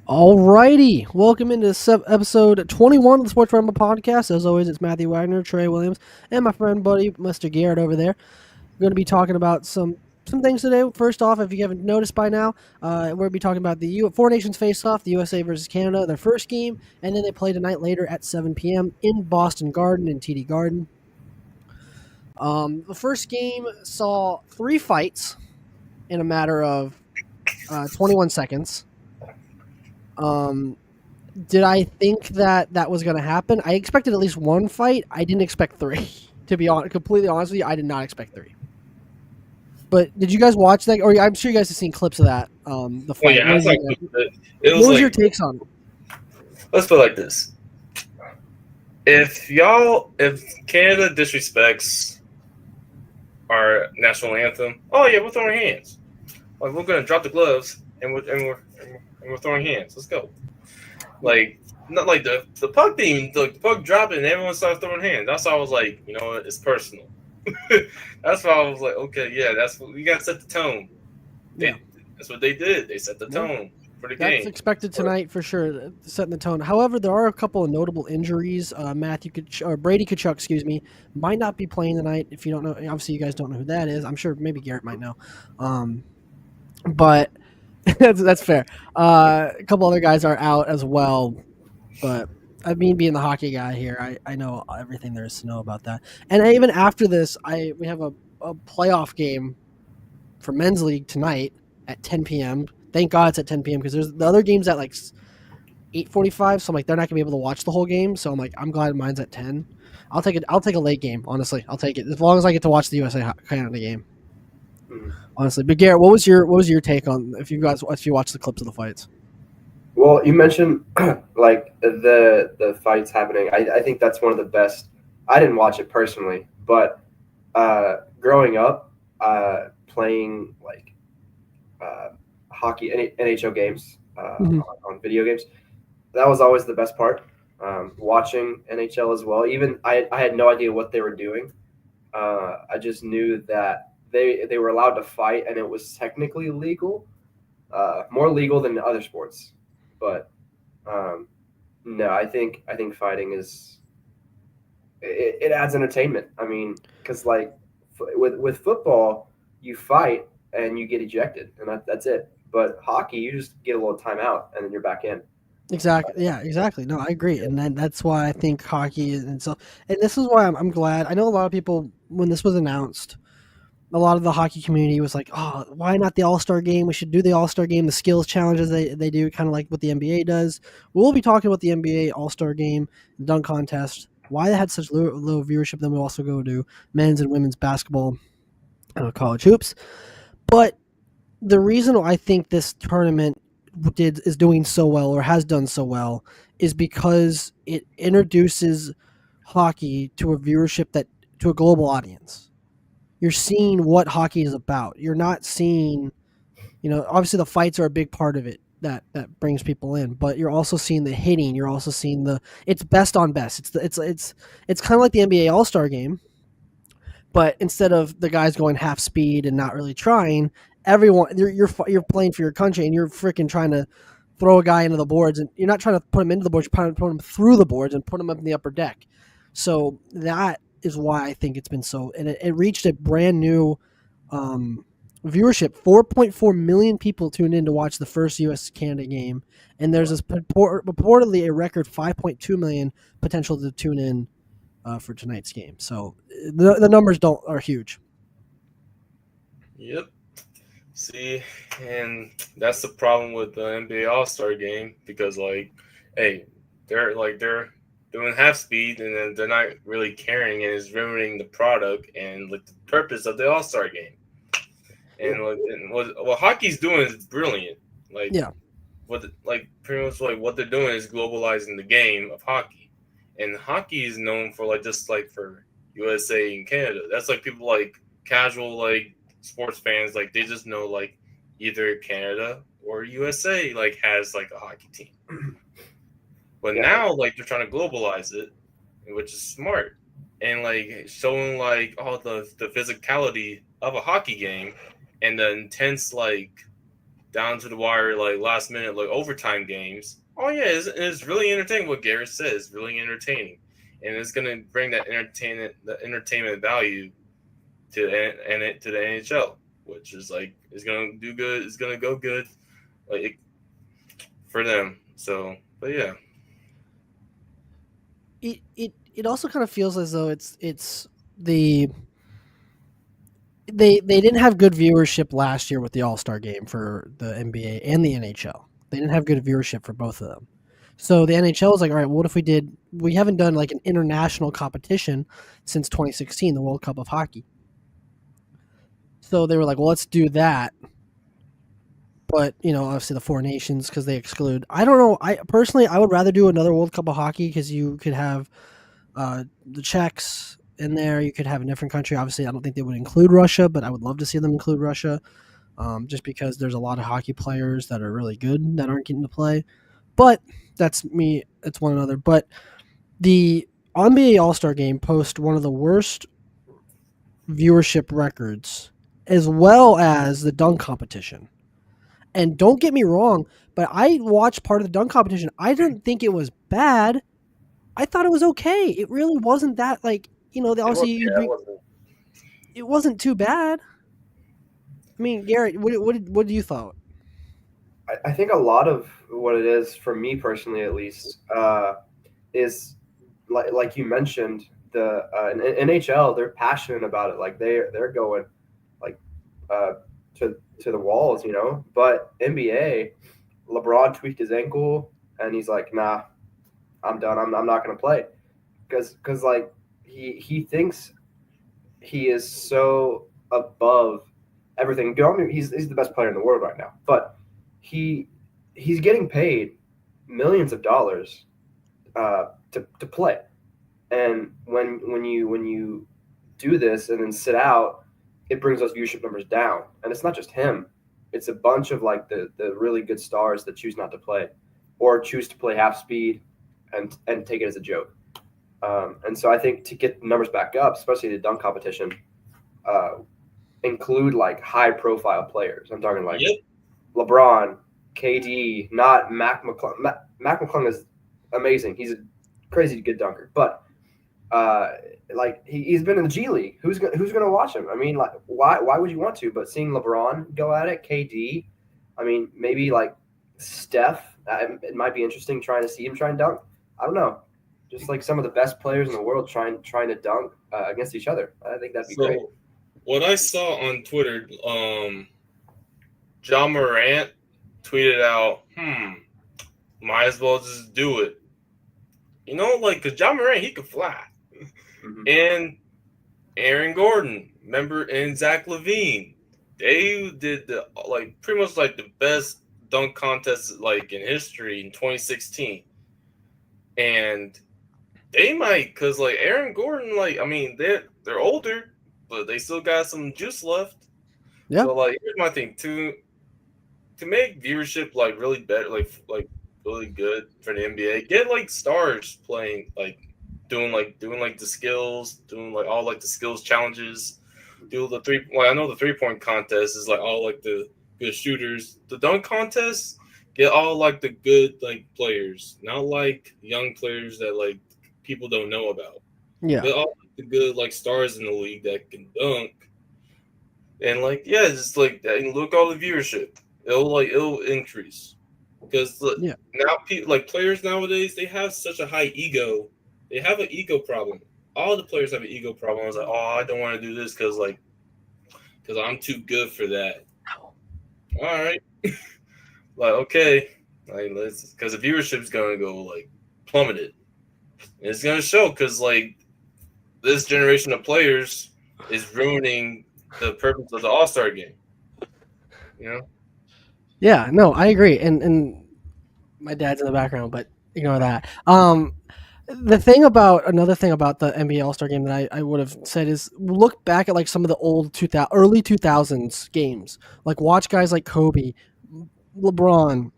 Alrighty, welcome into episode 21 of the Sports Ramble Podcast. As always, it's Matthew Wagner, Trey Williams, and my friend buddy Mr. Garrett over there. We're going to be talking about some things today. First off, if you haven't noticed by now, we're going to be talking about the Four Nations face-off, the USA versus Canada, their first game, and then they play tonight later at 7 p.m. in Boston Garden in TD Garden. The first game saw 3 fights in a matter of 21 seconds. Did I think that was going to happen? I expected at least 1 fight. I didn't expect 3. To be completely honest with you, I did not expect 3. But did you guys watch that? Or I'm sure you guys have seen clips of that. The fight. Yeah, What it was was like, your takes on it? let's put it like this. If Canada disrespects our national anthem, oh yeah, we're throwing hands. Like we're gonna drop the gloves and we're throwing hands. Let's go. Like not like the puck thing, the puck dropping and everyone started throwing hands. That's why I was like, you know what, it's personal. That's why I was like, okay, yeah, that's what we gotta set the tone. That's what they did. They set the tone for the game. That's expected tonight for sure, setting the tone. However, there are a couple of notable injuries. Brady Kachuk, excuse me, might not be playing tonight. If you don't know, obviously you guys don't know who that is. I'm sure maybe Garrett might know, but that's fair. A couple other guys are out as well, but I mean, being the hockey guy here, I know everything there is to know about that. And even after this, we have a playoff game for men's league tonight at 10 p.m. Thank God it's at 10 p.m. because there's the other games at like 8:45. So I'm like, they're not gonna be able to watch the whole game. So I'm like, I'm glad mine's at 10. I'll take it. I'll take a late game. Honestly, I'll take it as long as I get to watch the USA Canada game. Honestly, but Garrett, what was your take on if you watched the clips of the fights? Well, you mentioned like the fights happening. I think that's one of the best. I didn't watch it personally, but growing up, playing like hockey NHL games on video games, that was always the best part. Watching NHL as well. Even I had no idea what they were doing. I just knew that they were allowed to fight, and it was technically legal, more legal than other sports. But no, I think fighting is it adds entertainment. I mean, because like with football, you fight and you get ejected, and that's it. But hockey, you just get a little timeout and then you're back in. Exactly. Yeah. Exactly. No, I agree, and that's why I think hockey is, and this is why I'm glad. I know a lot of people when this was announced, a lot of the hockey community was like, "Oh, why not the All-Star game? We should do the All-Star game, the skills challenges they do, kind of like what the NBA does." We'll be talking about the NBA All-Star game, dunk contest, why they had such low viewership. Then we'll also go to men's and women's basketball, college hoops. But the reason I think this tournament is doing so well or has done so well is because it introduces hockey to a viewership to a global audience. You're seeing what hockey is about. You're not seeing, obviously the fights are a big part of it that brings people in, but you're also seeing the hitting. You're also seeing it's best on best. It's kind of like the NBA All-Star game, but instead of the guys going half speed and not really trying, everyone you're playing for your country and you're freaking trying to throw a guy into the boards, and you're not trying to put him into the boards, you're trying to put him through the boards and put him up in the upper deck. So that is why I think it's been so, and it reached a brand new viewership. 4.4 million people tuned in to watch the first U.S. Canada game, and there's this purportedly a record 5.2 million potential to tune in for tonight's game. So the numbers are huge. Yep. See, and that's the problem with the NBA All-Star game because, like, hey, they're doing half speed and then they're not really caring, and it's ruining the product and like the purpose of the All-Star game. And what hockey's doing is brilliant. Like, yeah, pretty much like what they're doing is globalizing the game of hockey, and hockey is known for just for USA and Canada. That's like people like casual sports fans, like they just know like either Canada or USA has a hockey team. But now they're trying to globalize it, which is smart, and showing all the physicality of a hockey game and the intense down to the wire, like last minute, like overtime games. Oh yeah, it's really entertaining. What Garrett says, really entertaining, and it's gonna bring that entertainment value to to the NHL, which is like is gonna do good. It's gonna go good, like for them. So, but yeah, It also kind of feels as though it's the they didn't have good viewership last year with the All-Star game for the NBA and the NHL. They didn't have good viewership for both of them. So the NHL was like, all right, what if we haven't done like an international competition since 2016, the World Cup of Hockey. So they were like, well, let's do that. But, obviously the four nations because they exclude. I don't know. I personally, I would rather do another World Cup of Hockey because you could have the Czechs in there. You could have a different country. Obviously, I don't think they would include Russia, but I would love to see them include Russia just because there's a lot of hockey players that are really good that aren't getting to play. But that's me. It's one another. But the NBA All-Star Game posts one of the worst viewership records as well as the dunk competition. And don't get me wrong, but I watched part of the dunk competition. I didn't think it was bad. I thought it was okay. It really wasn't that obviously it wasn't too bad. I mean, Garrett, what did you thought? I think a lot of what it is, for me personally at least, is like you mentioned, the NHL. They're passionate about it. Like they're going like to the walls, But NBA, LeBron tweaked his ankle, and he's like, "Nah, I'm done. I'm not going to play," because like he thinks he is so above everything. He's the best player in the world right now, but he's getting paid millions of dollars to play, and when you do this and then sit out, it brings those viewership numbers down. And it's not just him; it's a bunch of like the really good stars that choose not to play, or choose to play half speed and take it as a joke. And so I think to get the numbers back up, especially the dunk competition, include like high profile players. I'm talking like LeBron, KD, not Mac McClung. Mac McClung is amazing. He's a crazy good dunker, but like he's been in the G League. Who's gonna watch him? I mean, like why would you want to? But seeing LeBron go at it, KD, I mean, maybe like Steph, it might be interesting trying to see him try and dunk. I don't know. Just like some of the best players in the world trying to dunk against each other. I think that'd be great. What I saw on Twitter, John Morant tweeted out, might as well just do it. Because John Morant, he could fly. Mm-hmm. And Aaron Gordon, and Zach LaVine, they did pretty much like the best dunk contest like in history in 2016. And they might, because like Aaron Gordon, they're older, but they still got some juice left. Yeah. So here's my thing: to make viewership like really better, like really good for the NBA, get like stars playing, doing the skills, doing like all like the skills challenges. Do the three. Well, I know the 3-point contest is like all like the good shooters. The dunk contest, get all like the good like players, not like young players that like people don't know about. Yeah, get all the good like stars in the league that can dunk, and just like that. And look, all the viewership, it'll increase because now people players nowadays, they have such a high ego. They have an ego problem. All the players have an ego problem. I was like, I don't want to do this because I'm too good for that. All right. Okay. Because the viewership is going to go plummeted. And it's going to show because this generation of players is ruining the purpose of the All-Star game. Yeah, no, I agree. And my dad's in the background, but ignore that. Another thing about the NBA All-Star game that I would have said is look back at some of the old early 2000s games. Watch guys like Kobe, LeBron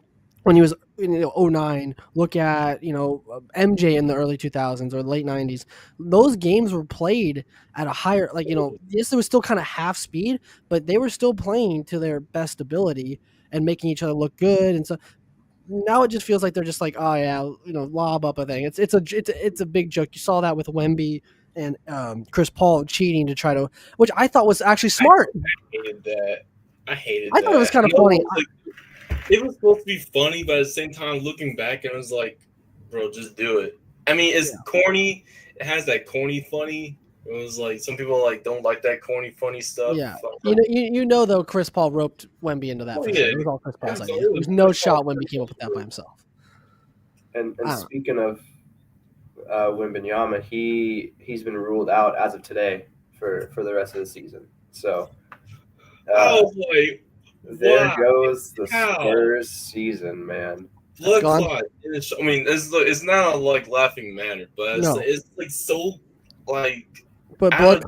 when he was in 09. Look at MJ in the early 2000s or late 90s. Those games were played at a higher yes, it was still kind of half speed, but they were still playing to their best ability. and making each other look good. And so now it just feels like they're just like, oh yeah, lob up a thing. It's a big joke. You saw that with Wemby and Chris Paul cheating to try to, which I thought was actually smart. I hated that. I thought it was kind of funny. It was supposed to be funny, but at the same time, looking back, it was like, bro, just do it. I mean, it's corny. It has that corny funny. It was like some people like don't like that corny funny stuff. Yeah, though, Chris Paul roped Wemby into that. For sure. It was all Chris Paul's idea. There's no shot Wemby came up with that by himself. And speaking of Wembanyama, he's been ruled out as of today for the rest of the season. So, boy. There goes the Spurs season, man. Blood clot. I mean, it's not like laughing matter, but it's like so like. But blood,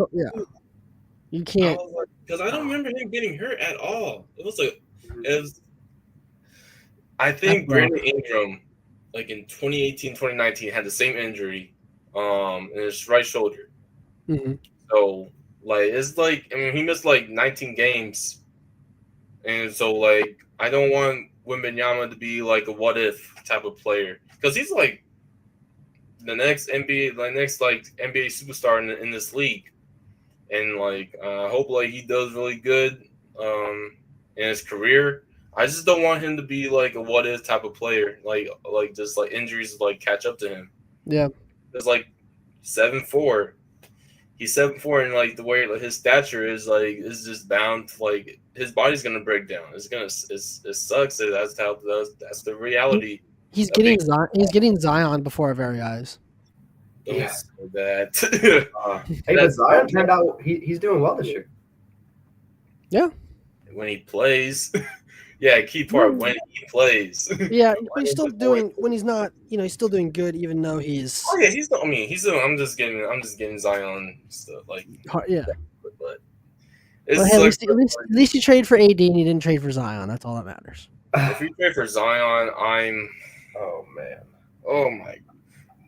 you can't because I don't remember him getting hurt at all. It was. I think Brandon Ingram, like in 2018, 2019, had the same injury, in his right shoulder. Mm-hmm. So like it's like he missed like 19 games. And so, like, I don't want Wembanyama to be like a what if type of player because he's like the next NBA superstar in this league, and like I hope like he does really good in his career. I just don't want him to be like a what if type of player, like just like injuries like catch up to him. Yeah, it's like 7'4". He's 7'4", and like the way like, his stature is like is just bound to, like his body's gonna break down. It sucks. That's the reality. He's getting Zion before our very eyes. Yeah, so bad. But Zion turned out he's doing well this year. Yeah, when he plays. Yeah, key part when he plays. Yeah, but he's still doing when he's not. He's still doing good, even though he's. Oh yeah, he's. I mean, he's. I'm just getting Zion stuff like. Yeah. But hey, at least you trade for AD and you didn't trade for Zion. That's all that matters. If you trade for Zion, I'm. Oh man. Oh my.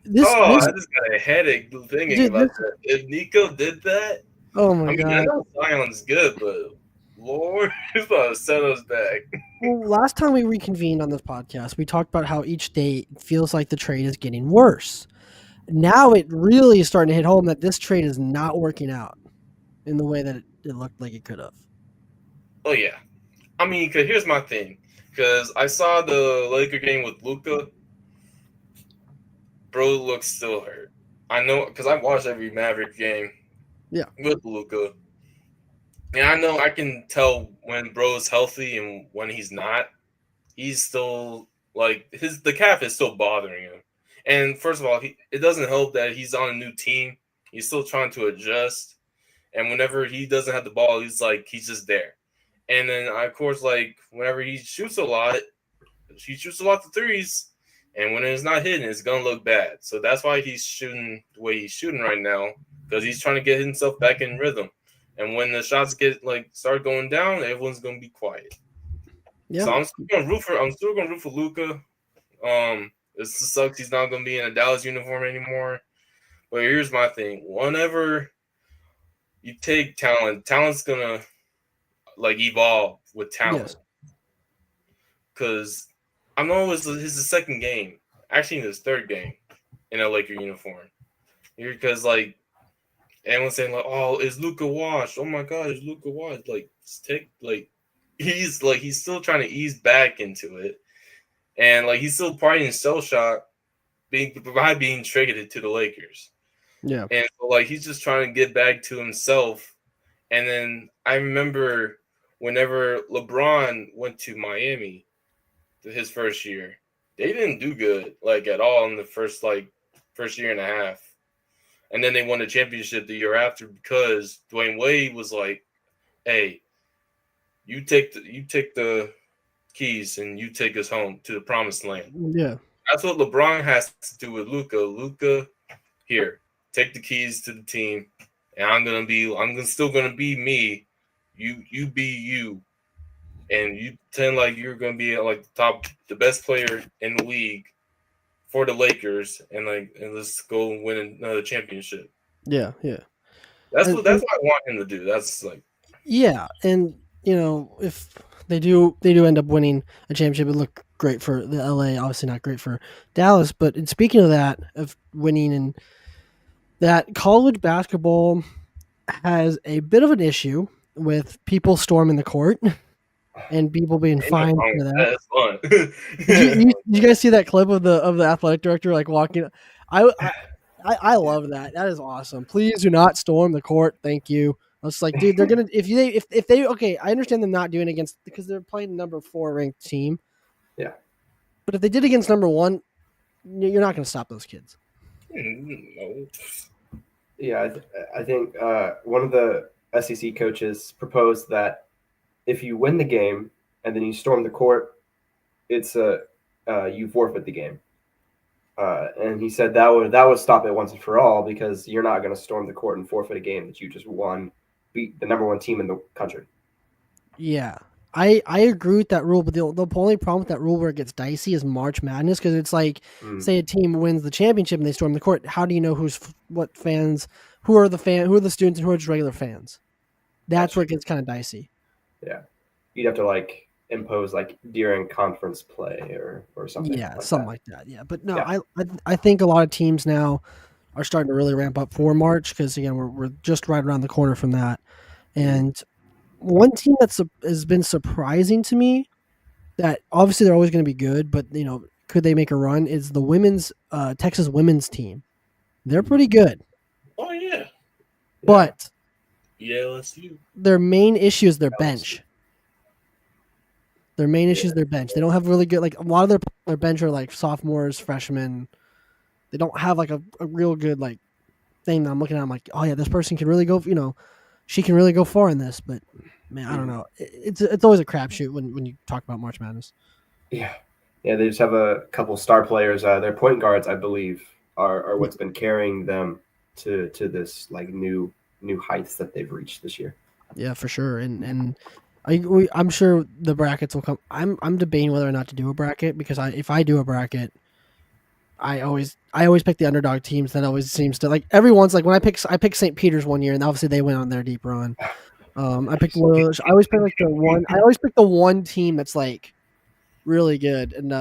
I just got a headache thinking about that. If Nico did that. Oh my god. I know Zion's good, but. Lord, he's about to set us back. Well, last time we reconvened on this podcast, we talked about how each day it feels like the trade is getting worse. Now it really is starting to hit home that this trade is not working out in the way that it looked like it could have. Oh, yeah. I mean, because here's my thing. Because I saw the Laker game with Luka. Bro looks still hurt. I know, because I watched every Maverick game with Luka. And I know I can tell when bro's healthy and when he's not. He's still like the calf is still bothering him. And first of all, it doesn't help that he's on a new team. He's still trying to adjust. And whenever he doesn't have the ball, he's just there. And then of course, like whenever he shoots a lot of threes. And when it's not hitting, it's gonna look bad. So that's why he's shooting the way he's shooting right now, because he's trying to get himself back in rhythm. And when the shots start going down, everyone's gonna be quiet. Yeah. So I'm still gonna root for Luka. It sucks he's not gonna be in a Dallas uniform anymore. But here's my thing: whenever you take talent's gonna evolve with talent. Because I know it's his second game, actually his third game in a Laker uniform. Because everyone's saying "Oh, is Luka washed? Oh my God, is Luka washed?" He's still trying to ease back into it, and he's still probably in shell shock, by being traded to the Lakers. Yeah, and so he's just trying to get back to himself. And then I remember whenever LeBron went to Miami, his first year, they didn't do good at all in the first year and a half. And then they won the championship the year after because Dwayne Wade was like, "Hey, you take the keys and you take us home to the promised land." Yeah, that's what LeBron has to do with Luka. Luka, here, take the keys to the team, and I'm still gonna be me. You be you, and you pretend like you're gonna be the best player in the league for the Lakers, and let's go win another championship. Yeah. That's what I want him to do. That's yeah, and if they do end up winning a championship. It looked great for the LA, obviously not great for Dallas. But speaking of that, of winning, and that college basketball has a bit of an issue with people storming the court and people being Ain't no fined problem for with that. That's fun. Did you guys see that clip of the athletic director like walking? I love that. That is awesome. Please do not storm the court. Thank you. I was like, dude, they're gonna if they okay. I understand them not doing it against because they're playing number 4 ranked team. Yeah. But if they did against number 1, you're not gonna stop those kids. No. Yeah, I think one of the SEC coaches proposed that if you win the game and then you storm the court, it's you forfeit the game. And he said that would stop it once and for all because you're not going to storm the court and forfeit a game that you just won, beat the number 1 team in the country. Yeah, I agree with that rule, but the only problem with that rule where it gets dicey is March Madness because it's like, say a team wins the championship and they storm the court. How do you know who are the students and who are just regular fans? That's where it gets kind of dicey. Yeah, you'd have to like impose like during conference play or something. Yeah, like something that. like that. Yeah, but no, Yeah. I think a lot of teams now are starting to really ramp up for March because again we're just right around the corner from that. And one team has been surprising to me that obviously they're always going to be good, but could they make a run? Is the women's Texas women's team? They're pretty good, Oh yeah. but LSU. their main issue is their LSU. bench. Their main issue is their bench. They don't have really good, like a lot of their bench are like sophomores, freshmen. They don't have like a real good like thing that I'm looking at. I'm like, oh yeah, this person can really go. She can really go far in this. But man, I don't know. It's always a crapshoot when you talk about March Madness. Yeah, they just have a couple star players. Their point guards, I believe, are what's been carrying them to this like new heights that they've reached this year. Yeah, for sure. And I'm sure the brackets will come. I'm debating whether or not to do a bracket because if I do a bracket, I always pick the underdog teams. That always seems to like everyone's like when I pick St. Peter's one year and obviously they went on their deep run. I always pick like the one. I always pick the one team that's like really good, and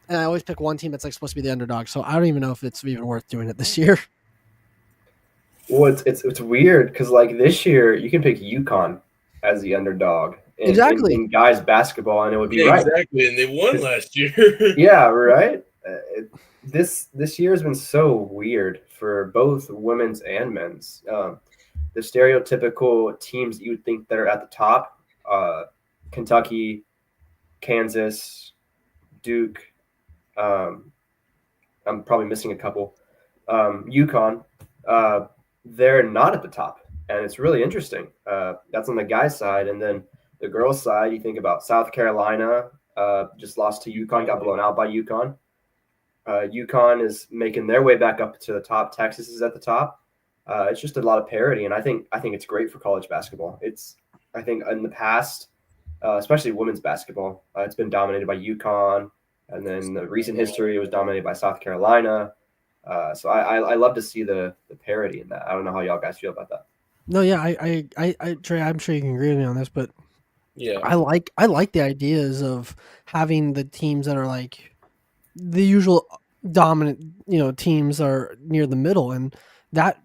I always pick one team that's like supposed to be the underdog. So I don't even know if it's even worth doing it this year. Well, it's weird because like this year you can pick UConn as the underdog in guys basketball, and it would be right. Exactly, and they won last year. Yeah, right. This year has been so weird for both women's and men's. The stereotypical teams that you would think that are at the top, Kentucky, Kansas, Duke. I'm probably missing a couple. UConn, they're not at the top, and it's really interesting. That's on the guys' side, and then the girls' side, you think about South Carolina, just lost to UConn, got blown out by UConn. UConn is making their way back up to the top. Texas is at the top. It's just a lot of parity, and I think it's great for college basketball. I think in the past, especially women's basketball, it's been dominated by UConn, and then the recent history it was dominated by South Carolina. So I love to see the parity in that. I don't know how y'all guys feel about that. No, yeah, I Trey, I'm sure you can agree with me on this, but yeah, I like the ideas of having the teams that are like the usual dominant, teams are near the middle, and that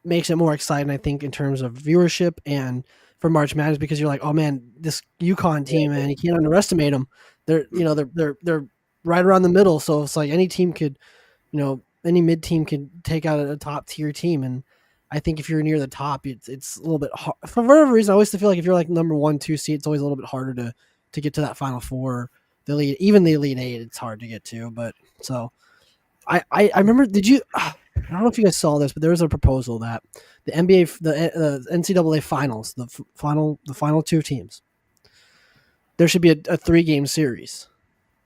makes it more exciting, I think, in terms of viewership and for March Madness because you're like, oh man, this UConn team, man, you can't underestimate them. They're right around the middle, so it's like any team could, any mid team could take out a top tier team, and I think if you're near the top, it's a little bit hard. For whatever reason, I always feel like if you're like number 1, 2 seed, it's always a little bit harder to get to that Final Four. Even the Elite Eight, it's hard to get to. But so, I remember. I don't know if you guys saw this, but there was a proposal that the NBA, the NCAA finals, the final 2 teams, there should be a 3-game series.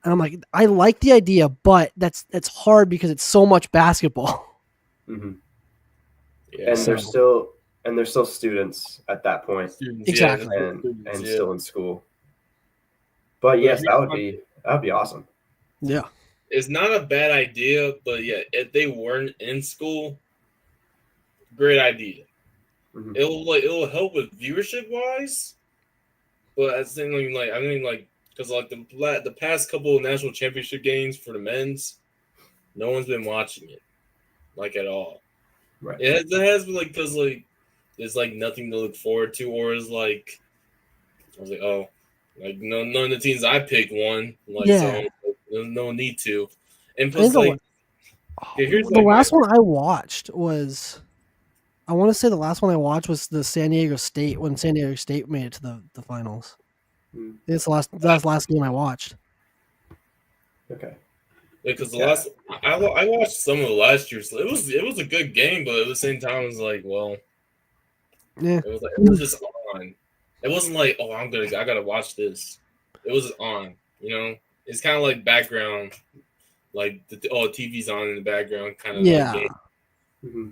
And I'm like, I like the idea, but that's hard because it's so much basketball. Mm-hmm. Yeah, and they're still students at that point. Exactly. And still in school. But yes, that would be awesome. Yeah. It's not a bad idea, but yeah, if they weren't in school, great idea. Mm-hmm. It'll help with viewership wise, But at the same time, because like the past couple of national championship games for the men's, no one's been watching it, like at all. Right. It has been like because like there's like nothing to look forward to, or is like I was like, oh, like none of the teams I picked won, like so there's no need to. And I think plus, like here's the like last one I watched was. I want to say the last one I watched was the San Diego State when San Diego State made it to the finals. It's the last game I watched. Okay. because the last I watched some of the last year, so it was a good game, but at the same time, it was like, well, Yeah, it was just on. It wasn't like, oh, I gotta watch this. It was on, It's kind of like background, like the TV's on in the background, kind of yeah. like game. Mm-hmm.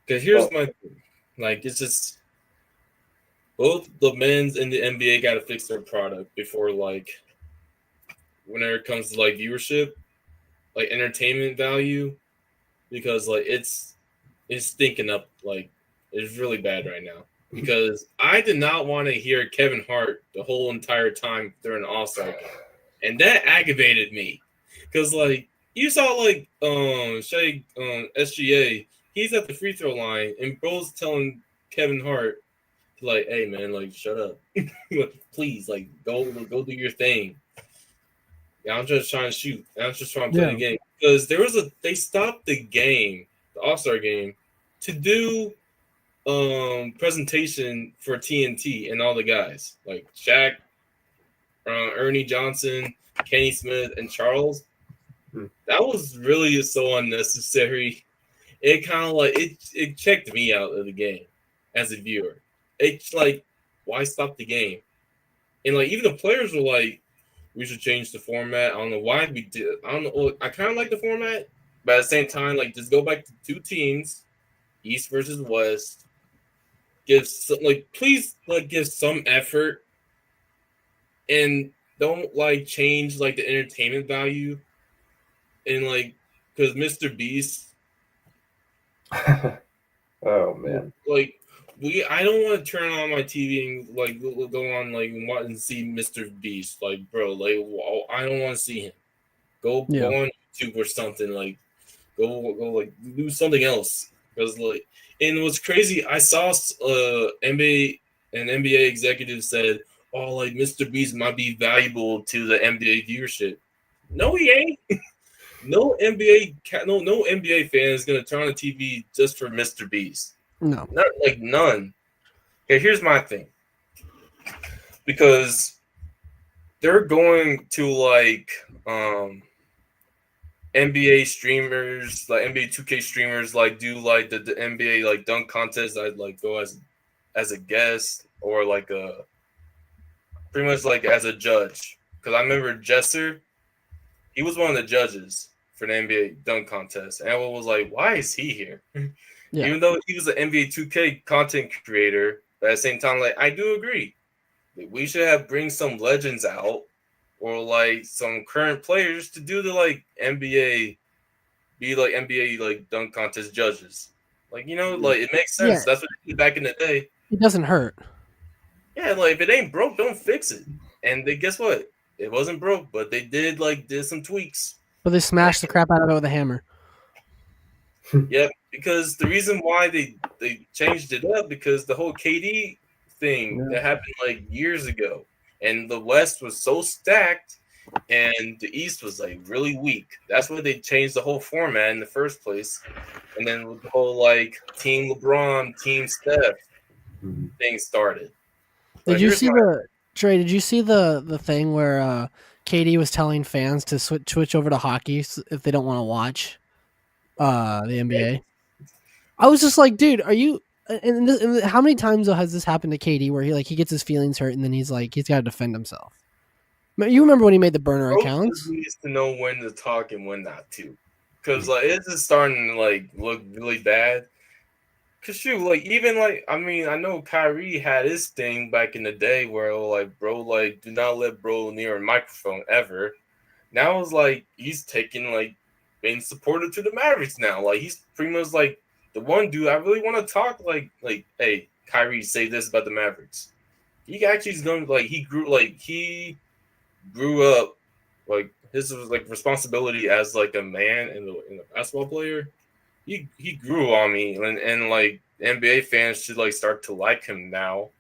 Because here's my thing. Like, it's just both the men's and the NBA got to fix their product before, like, whenever it comes to like viewership, like entertainment value, because like it's stinking up. Like, it's really bad right now. Because I did not want to hear Kevin Hart the whole entire time during the All-Star game, and that aggravated me. Because like you saw like Shea SGA. He's at the free throw line, and bro's telling Kevin Hart, like, "Hey man, like, shut up, please, like, go do your thing." Yeah, I'm just trying to shoot. I'm just trying to play the game because they stopped the game, the All-Star game, to do presentation for TNT and all the guys like Shaq, Ernie Johnson, Kenny Smith, and Charles. That was really so unnecessary. It kind of like it checked me out of the game as a viewer. It's like, why stop the game? And like even the players were like, we should change the format. I don't know why we did. I don't know. I kind of like the format, but at the same time, like just go back to two teams, East versus West. Please give some effort, and don't like change like the entertainment value. And like, because Mr. Beast. Oh man. Like I don't want to turn on my TV and like go on like and see Mr. Beast. Like, bro, like I don't want to see him. Go on YouTube or something. Like, go like do something else. Because like, and what's crazy, I saw an NBA executive said, "Oh, like Mr. Beast might be valuable to the NBA viewership." No, he ain't. No NBA fan is gonna turn on the TV just for Mr. Beast. No, none. Okay, here's my thing. Because they're going to like NBA streamers, like NBA 2K streamers, like do like the NBA like dunk contest. I'd like go as a guest or like pretty much like as a judge. Because I remember Jesser, he was one of the judges for the NBA dunk contest, and everyone was like, "Why is he here?" Yeah. Even though he was an NBA 2K content creator, but at the same time, like I do agree, we should bring some legends out or like some current players to do the like NBA, be like NBA like dunk contest judges. Like like it makes sense. Yeah. That's what they did back in the day. It doesn't hurt. Yeah, like if it ain't broke, don't fix it. And guess what? It wasn't broke, but they did some tweaks. But they smashed the crap out of it with a hammer. Yep, because the reason why they changed it up because the whole KD thing that happened like years ago, and the West was so stacked, and the East was like really weak. That's why they changed the whole format in the first place, and then with the whole like Team LeBron, Team Steph thing started. Did you see Trey? Did you see the thing where KD was telling fans to switch over to hockey if they don't want to watch the NBA? I was just like, dude, are you? And how many times has this happened to KD where he gets his feelings hurt and then he's got to defend himself? You remember when he made the burner accounts? He needs to know when to talk and when not to, because like it's just starting to look really bad. Cause shoot, I know Kyrie had his thing back in the day where bro, do not let bro near a microphone ever. Now it's he's taking being supportive to the Mavericks now. He's pretty much the one dude I really want to talk hey, Kyrie, say this about the Mavericks. he actually is going like he grew up like his was like responsibility as like a man and a basketball player. He grew on me, and like NBA fans should like start to like him now.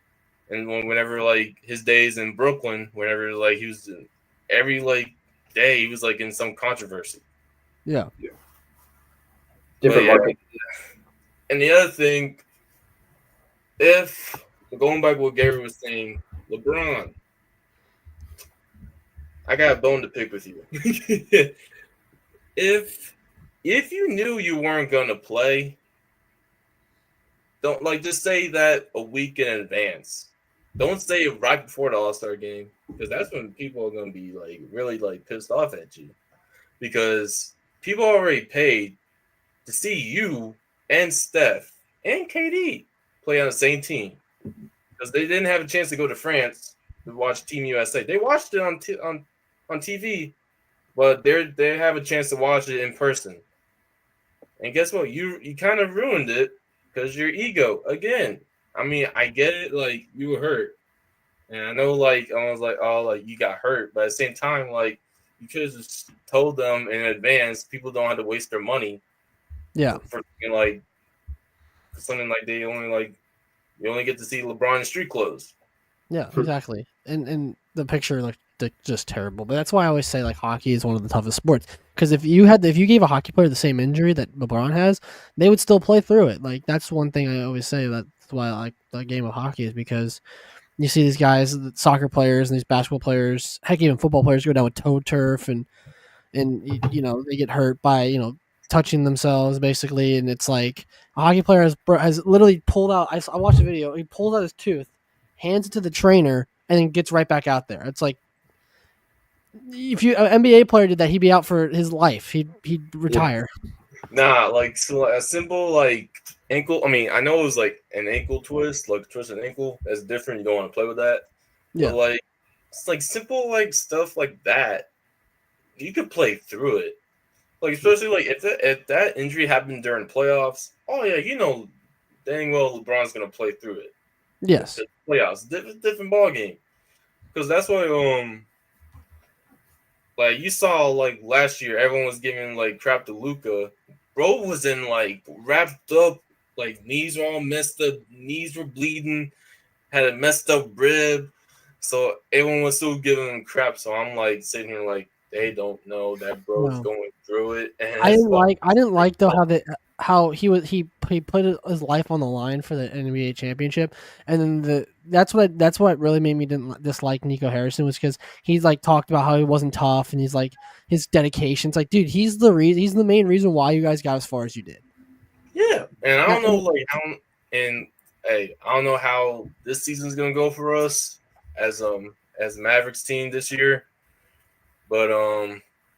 And whenever like his days in Brooklyn, whenever like he was every like day he was like in some controversy. Yeah. Different market. And the other thing, if going back to what Gary was saying, LeBron, I got a bone to pick with you. if you knew you weren't gonna play, don't like just say that a week in advance. Don't say it right before the All-Star game, because that's when people are gonna be like really like pissed off at you, because people already paid to see you and Steph and KD play on the same team, because they didn't have a chance to go to France to watch Team USA. They watched it on TV, but they have a chance to watch it in person. And guess what? You kind of ruined it because your ego again. I mean, I get it. Like you were hurt, and I know. Like I was like, oh, like you got hurt, but at the same time, like you could have just told them in advance. People don't have to waste their money. Yeah. For like something like you only get to see LeBron in street clothes. Yeah, exactly. And the picture looked just terrible. But that's why I always say like hockey is one of the toughest sports. Because if you gave a hockey player the same injury that LeBron has, they would still play through it. Like that's one thing I always say. That's why I like the game of hockey, is because you see these guys, the soccer players and these basketball players, heck, even football players go down with toe turf and they get hurt by touching themselves basically, and it's like a hockey player has literally pulled out. I watched a video. He pulls out his tooth, hands it to the trainer, and then gets right back out there. It's like if an NBA player did that, he'd be out for his life. He'd retire. Nah, like so a simple like ankle. I mean, I know it was like an ankle twist, like twist an ankle. That's different. You don't want to play with that. Yeah. But like it's like simple like stuff like that. You could play through it. Like especially like if that injury happened during playoffs. Oh yeah, dang well LeBron's gonna play through it. Yes. Playoffs, different ball game. Because that's why like you saw like last year, everyone was giving like crap to Luka. Bro was in like wrapped up, like knees were all messed up, knees were bleeding, had a messed up rib. So everyone was still giving him crap. So I'm like sitting here like they don't know that bro's going through it. And I didn't like though how he put his life on the line for the NBA championship, and then that's what really made me didn't dislike Nico Harrison, was because he's like talked about how he wasn't tough, and he's like his dedication. It's like, dude, he's the main reason why you guys got as far as you did. Yeah, and I don't know like how, and hey, I don't know how this season's gonna go for us as Mavericks team this year, but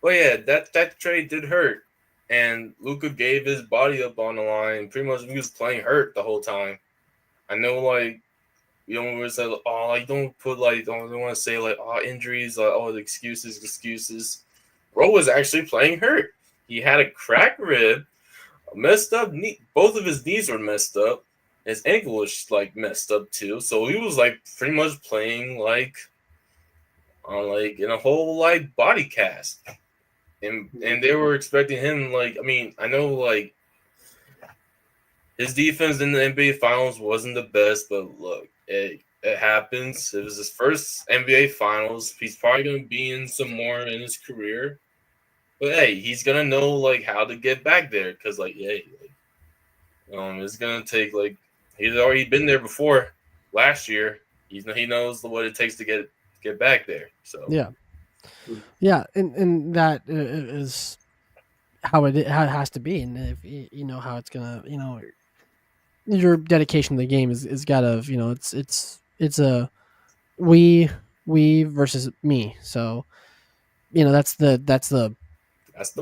yeah, that trade did hurt. And Luka gave his body up on the line. Pretty much he was playing hurt the whole time. I know, like, you don't want to say, oh, like, don't want to say, like, oh, injuries, like, oh, the excuses. Bro was actually playing hurt. He had a cracked rib, a messed up knee. Both of his knees were messed up. His ankle was, like, messed up, too. So he was, like, pretty much playing, like, in a whole, like, body cast. And they were expecting him, like, I mean, I know, like, his defense in the NBA Finals wasn't the best, but look, it happens. It was his first NBA Finals. He's probably going to be in some more in his career. But, hey, he's going to know, like, how to get back there because, like, hey, it's going to take, like, he's already been there before last year. He knows what it takes to get back there. So, yeah, and that is how it has to be, and if you know how it's gonna, your dedication to the game is gotta, it's a we versus me. So, that's the mindset.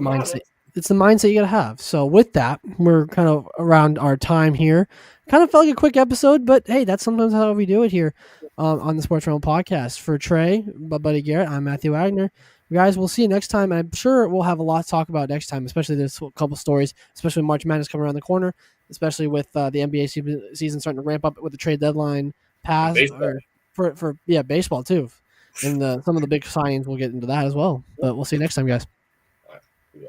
Model. It's the mindset you gotta have. So with that, we're kind of around our time here. Kind of felt like a quick episode, but hey, that's sometimes how we do it here on the Sports Ramble Podcast. For Trey, my buddy Garrett, I'm Matthew Wagner. Guys, we'll see you next time. And I'm sure we'll have a lot to talk about next time, especially there's a couple stories, especially March Madness coming around the corner, especially with the NBA season starting to ramp up with the trade deadline pass. for baseball too, and some of the big signings we'll get into that as well. But we'll see you next time, guys. All right, we go.